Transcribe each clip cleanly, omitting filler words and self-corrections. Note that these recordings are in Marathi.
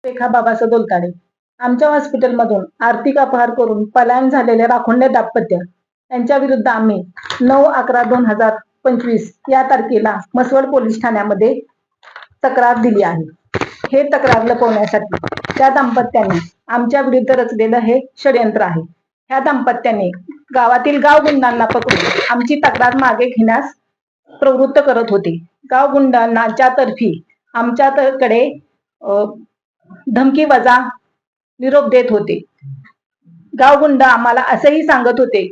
रेखा बाबासाहेब दोलताडे. आमच्या हॉस्पिटलमधून आर्थिक अपहार करून पलायन झालेले राखोंडे दाम्पत्य यांच्या विरुद्ध आम्ही 9/11/2025 या तारखेला मसवड पोलीस ठाण्यामध्ये तक्रार दिली आहे. हे तक्रार लपवण्यासाठी त्या दाम्पत्याने आमच्या विरुद्ध रचलेलं हे षडयंत्र आहे. ह्या दाम्पत्याने गावातील गावगुंडांना पकडून आमची तक्रार मागे घेण्यास प्रवृत्त करत होते. गावगुंडांच्या तर्फी आमच्याकडे धमकी वजा निरोप देत होते. गावगुंड आम्हाला असंही सांगत होते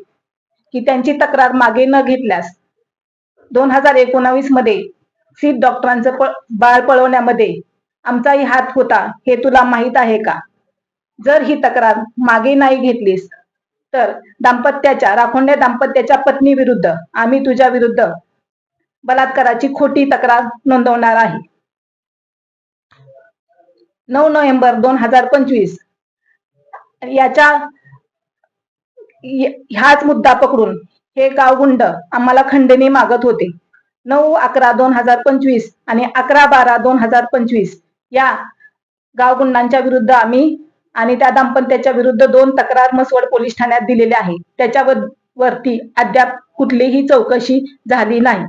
की त्यांची तक्रार मागे न घेतल्यास 2019 मध्ये सीट डॉक्टरांचं बाळ पळवण्यामध्ये आमचाही हात होता हे तुला माहित आहे का? जर ही तक्रार मागे नाही घेतलीस तर राखोंड्या दाम्पत्याच्या पत्नी विरुद्ध आम्ही तुझ्या विरुद्ध बलात्काराची खोटी तक्रार नोंदवणार आहे. 9 नोव्हेंबर 2025 ह्याच मुद्दा पकडून हे गावगुंड आम्हाला खंडणी मागत होते. 9/11/2025 आणि 11/12/2025 या गावगुंडांच्या विरुद्ध आम्ही आणि त्या दाम्पत्याच्या विरुद्ध 2 तक्रार मसवड पोलीस ठाण्यात दिलेल्या आहे. त्याच्यावरती अद्याप कुठलीही चौकशी झाली नाही.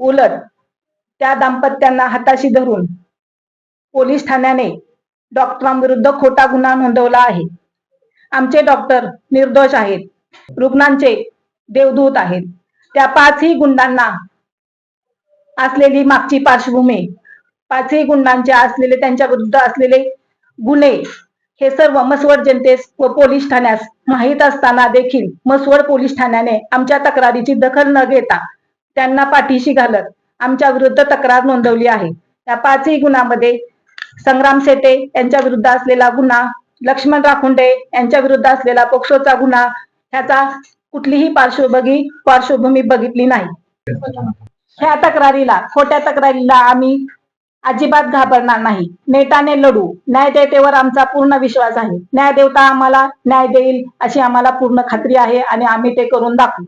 उलट त्या दाम्पत्यांना हाताशी धरून पोलीस ठाण्याने डॉक्टरांविरुद्ध खोटा गुन्हा नोंदवला आहे. आमचे डॉक्टर निर्दोष आहेत, रुग्णांचे देवदूत आहेत. त्या 5ही गुंडांना असलेली मागची पार्श्वभूमी, 5ही गुंडांचे असलेले त्यांच्या विरुद्ध असलेले गुन्हे हे सर्व मसवड जनतेस व पोलीस ठाण्यास माहीत असताना देखील मसवड पोलीस ठाण्याने आमच्या तक्रारीची दखल न घेता त्यांना पाठीशी घालत आमच्या विरुद्ध तक्रार नोंदवली आहे. त्या 5ही गुन्ह्यामध्ये संग्राम सेटे यांच्या विरुद्ध असलेला गुन्हा, लक्ष्मण राखोंडे यांच्या विरुद्ध असलेला पोक्सोचा गुन्हा ह्याचा कुठलीही पार्श्वभूमी बघितली नाही. ह्या तक्रारीला, खोट्या तक्रारीला आम्ही अजिबात घाबरणार नाही. नेटाने लढू. न्यायदेवतेवर आमचा पूर्ण विश्वास आहे. न्यायदेवता आम्हाला न्याय देईल अशी आम्हाला पूर्ण खात्री आहे आणि आम्ही ते करून दाखवू.